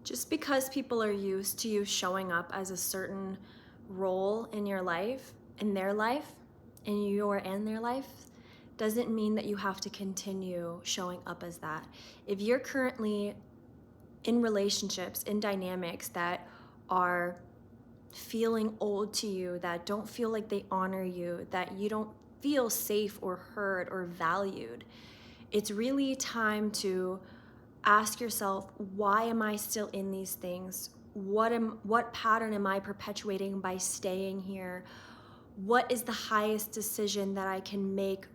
Just because people are used to you showing up as a certain role in your life, in their life, in their life, doesn't mean that you have to continue showing up as that. If you're currently in relationships, in dynamics that are feeling old to you, that don't feel like they honor you, that you don't feel safe or heard or valued, it's really time to ask yourself, why am I still in these things? What pattern am I perpetuating by staying here? What is the highest decision that I can make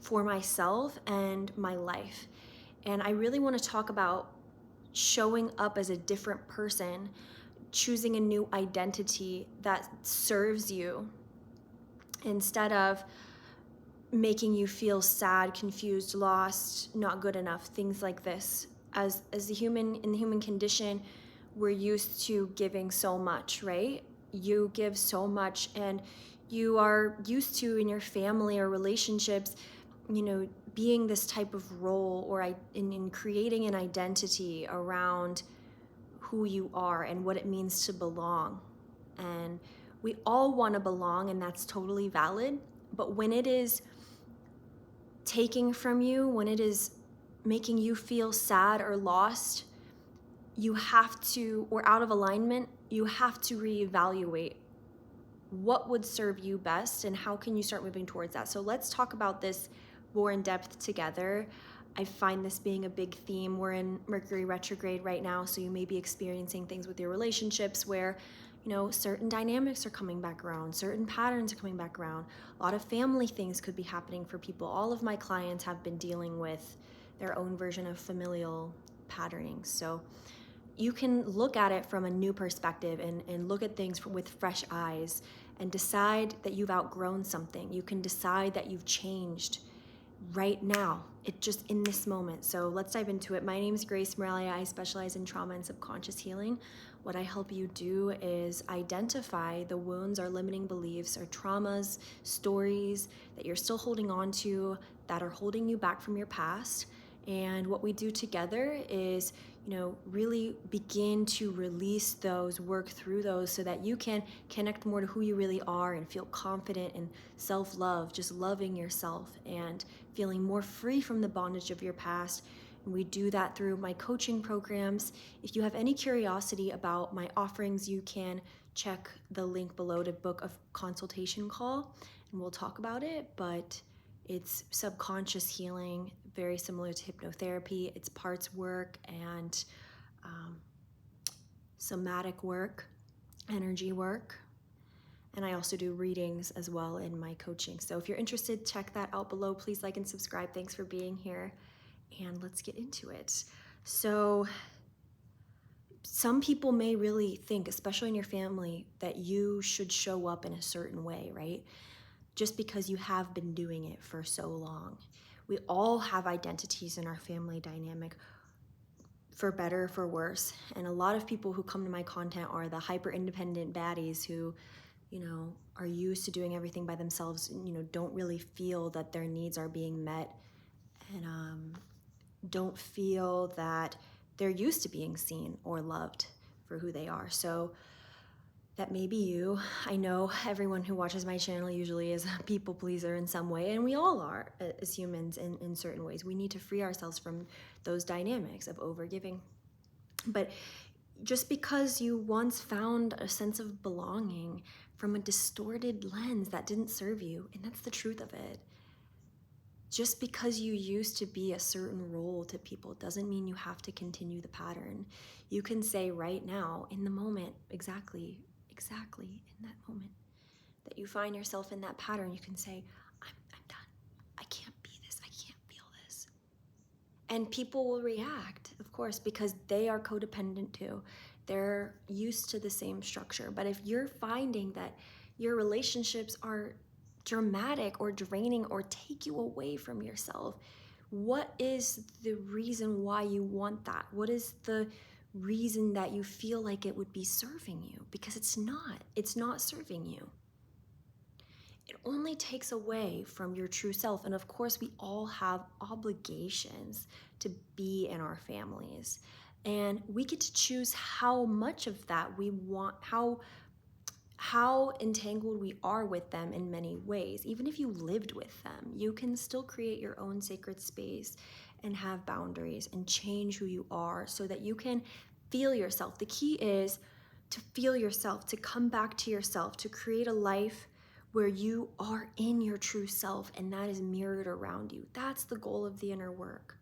for myself and my life? And I really want to talk about showing up as a different person, choosing a new identity that serves you instead of making you feel sad, confused, lost, not good enough, things like this. As the human, in the human condition, we're used to giving so much, right? You give so much, and you are used to, in your family or relationships, being this type of role, or in creating an identity around who you are and what it means to belong. And we all want to belong, and that's totally valid. But when it is taking from you, when it is making you feel sad or lost, you have to, or out of alignment, you have to reevaluate what would serve you best and how can you start moving towards that. So let's talk about this more in depth together. I find this being a big theme. We're in Mercury retrograde right now, so you may be experiencing things with your relationships where certain dynamics are coming back around, certain patterns are coming back around. A lot of family things could be happening for people. All of my clients have been dealing with their own version of familial patterning. So you can look at it from a new perspective and look at things with fresh eyes and decide that you've outgrown something. You can decide that you've changed right now, just in this moment. So let's dive into it. My name is Grace Moralia. I specialize in trauma and subconscious healing. What I help you do is identify the wounds or limiting beliefs or traumas, stories that you're still holding on to that are holding you back from your past. And what we do together is, really begin to release those, work through those so that you can connect more to who you really are and feel confident in self-love, just loving yourself and feeling more free from the bondage of your past. And we do that through my coaching programs. If you have any curiosity about my offerings, you can check the link below to book a consultation call and we'll talk about it. But it's subconscious healing, very similar to hypnotherapy. It's parts work and somatic work, energy work. And I also do readings as well in my coaching. So if you're interested, check that out below. Please like and subscribe. Thanks for being here. And let's get into it. So some people may really think, especially in your family, that you should show up in a certain way, right? Just because you have been doing it for so long. We all have identities in our family dynamic, for better, for worse. And a lot of people who come to my content are the hyper independent baddies who, are used to doing everything by themselves, don't really feel that their needs are being met, and don't feel that they're used to being seen or loved for who they are. So that may be you. I know everyone who watches my channel usually is a people pleaser in some way, and we all are as humans in certain ways. We need to free ourselves from those dynamics of overgiving. But just because you once found a sense of belonging from a distorted lens that didn't serve you, and that's the truth of it, just because you used to be a certain role to people doesn't mean you have to continue the pattern. You can say right now, in the moment, exactly in that moment that you find yourself in that pattern, you can say, I'm done. I can't be this. I can't feel this. And people will react, of course, because they are codependent too. They're used to the same structure. But if you're finding that your relationships are dramatic or draining or take you away from yourself, what is the reason why you want that? What is the reason that you feel like it would be serving you? Because it's not serving you. It only takes away from your true self. And of course, we all have obligations to be in our families. And we get to choose how much of that we want, how entangled we are with them in many ways. Even if you lived with them, you can still create your own sacred space and have boundaries and change who you are so that you can feel yourself. The key is to feel yourself, to come back to yourself, to create a life where you are in your true self and that is mirrored around you. That's the goal of the inner work.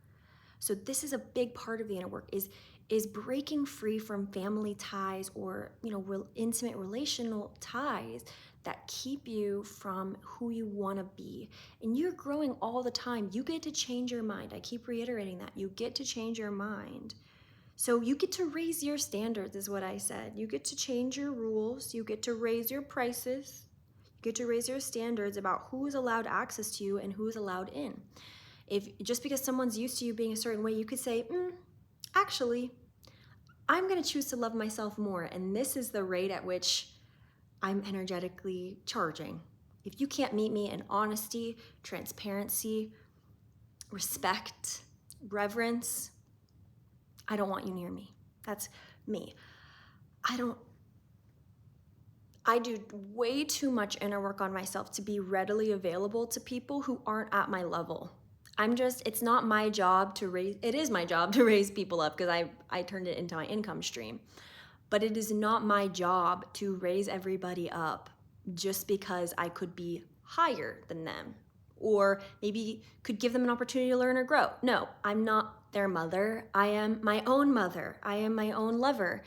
So this is a big part of the inner work is breaking free from family ties or intimate relational ties that keep you from who you want to be. And you're growing all the time. You get to change your mind. I keep reiterating that. You get to change your mind. So you get to raise your standards is what I said. You get to change your rules. You get to raise your prices. You get to raise your standards about who is allowed access to you and who is allowed in. If just because someone's used to you being a certain way, you could say, actually, I'm going to choose to love myself more. And this is the rate at which I'm energetically charging. If you can't meet me in honesty, transparency, respect, reverence, I don't want you near me. That's me. I do way too much inner work on myself to be readily available to people who aren't at my level. It's not my job to raise, it is my job to raise people up because I turned it into my income stream. But it is not my job to raise everybody up just because I could be higher than them or maybe could give them an opportunity to learn or grow. No, I'm not their mother. I am my own mother. I am my own lover.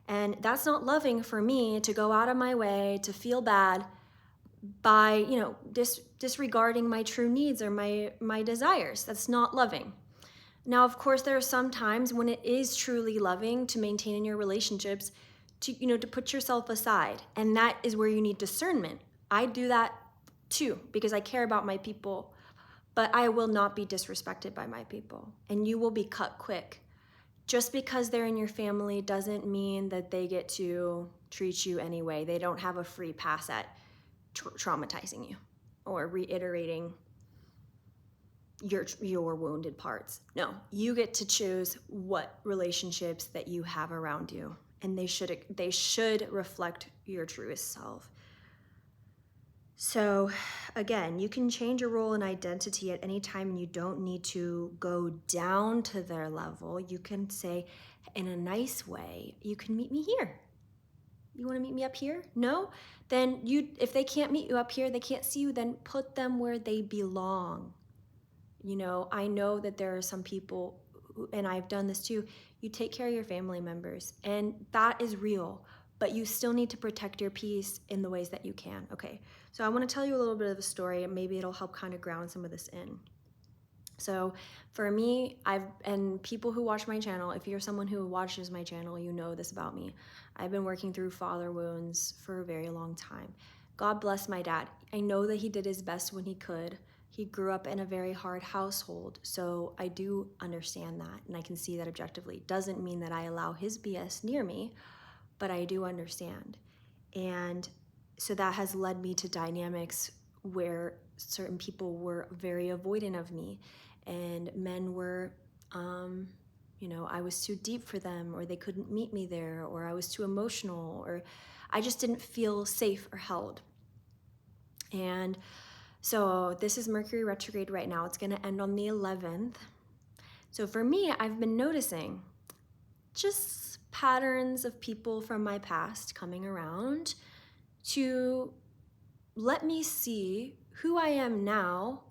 And that's not loving for me to go out of my way to feel bad by, disregarding my true needs or my desires. That's not loving. Now, of course, there are some times when it is truly loving to maintain in your relationships to put yourself aside. And that is where you need discernment. I do that too because I care about my people, but I will not be disrespected by my people. And you will be cut quick. Just because they're in your family doesn't mean that they get to treat you anyway. They don't have a free pass at traumatizing you or reiterating your wounded parts. No, you get to choose what relationships that you have around you, and they should reflect your truest self. So again, you can change your role and identity at any time, and you don't need to go down to their level. You can say in a nice way, you can meet me here. You want to meet me up here? No? Then if they can't meet you up here, they can't see you, then put them where they belong. I know that there are some people, and I've done this too, you take care of your family members, and that is real, but you still need to protect your peace in the ways that you can. Okay, so I want to tell you a little bit of a story, and maybe it'll help kind of ground some of this in. So for me, and people who watch my channel, if you're someone who watches my channel, you know this about me. I've been working through father wounds for a very long time. God bless my dad. I know that he did his best when he could. He grew up in a very hard household, so I do understand that, and I can see that objectively. Doesn't mean that I allow his BS near me, but I do understand. And so that has led me to dynamics where certain people were very avoidant of me, and men were, I was too deep for them, or they couldn't meet me there, or I was too emotional, or I just didn't feel safe or held. And so this is Mercury retrograde right now. It's going to end on the 11th. So for me, I've been noticing just patterns of people from my past coming around to let me see who I am now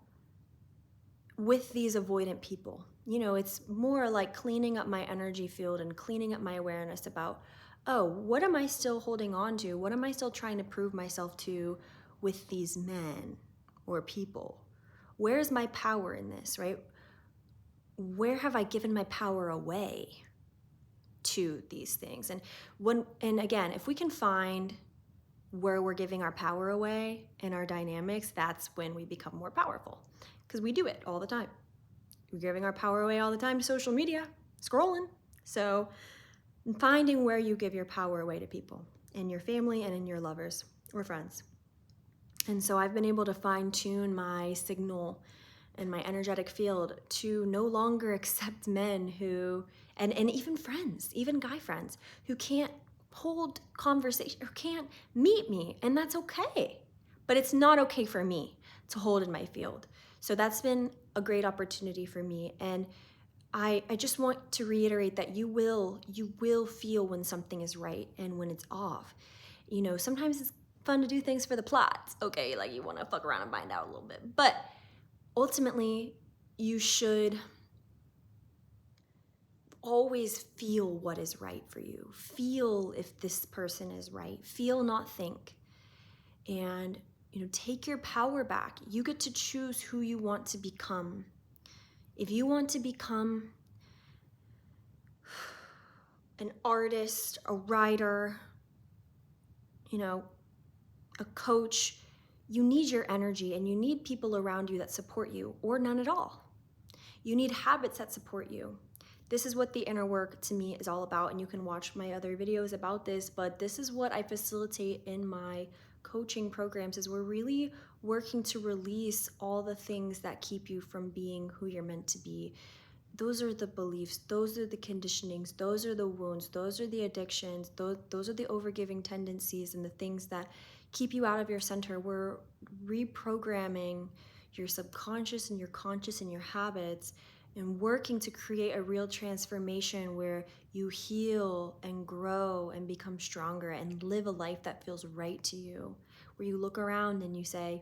with these avoidant people. It's more like cleaning up my energy field and cleaning up my awareness about, oh, what am I still holding on to? What am I still trying to prove myself to with these men or people? Where is my power in this, right? Where have I given my power away to these things? And again, if we can find where we're giving our power away in our dynamics, that's when we become more powerful, because we do it all the time. We're giving our power away all the time to social media, scrolling. So finding where you give your power away to people in your family and in your lovers or friends. And so I've been able to fine-tune my signal and my energetic field to no longer accept men And even friends, even guy friends who can't hold conversation or can't meet me, and that's okay. But it's not okay for me to hold in my field. So that's been a great opportunity for me. And I just want to reiterate that you will feel when something is right and when it's off. You know, sometimes it's fun to do things for the plot. Okay, like you want to fuck around and find out a little bit. But ultimately, you should always feel what is right for you. Feel if this person is right. Feel, not think. And, you know, take your power back. You get to choose who you want to become. If you want to become an artist, a writer, you know, a coach, you need your energy and you need people around you that support you, or none at all. You need habits that support you. This is what the inner work to me is all about, and you can watch my other videos about this, but this is what I facilitate in my coaching programs, is we're really working to release all the things that keep you from being who you're meant to be. Those are the beliefs, those are the conditionings, those are the wounds, those are the addictions, those are the overgiving tendencies and the things that keep you out of your center. We're reprogramming your subconscious and your conscious and your habits, and working to create a real transformation where you heal and grow and become stronger and live a life that feels right to you, where you look around and you say,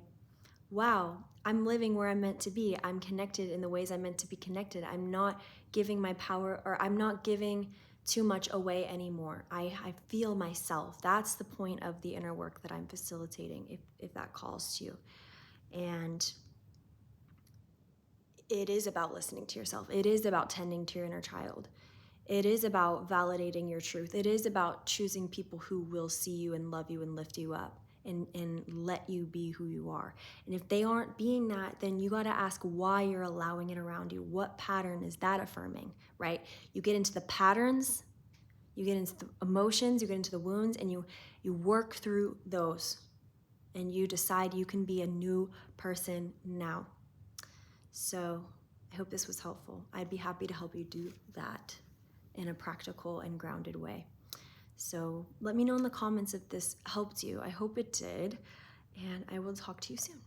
wow, I'm living where I'm meant to be. I'm connected in the ways I'm meant to be connected. I'm not giving my power, or I'm not giving too much away anymore. I feel myself. That's the point of the inner work that I'm facilitating, if that calls to you. And it is about listening to yourself. It is about tending to your inner child. It is about validating your truth. It is about choosing people who will see you and love you and lift you up and let you be who you are. And if they aren't being that, then you got to ask why you're allowing it around you. What pattern is that affirming, right? You get into the patterns, you get into the emotions, you get into the wounds, and you work through those, and you decide you can be a new person now. So I hope this was helpful. I'd be happy to help you do that in a practical and grounded way. So let me know in the comments if this helped you. I hope it did, and I will talk to you soon.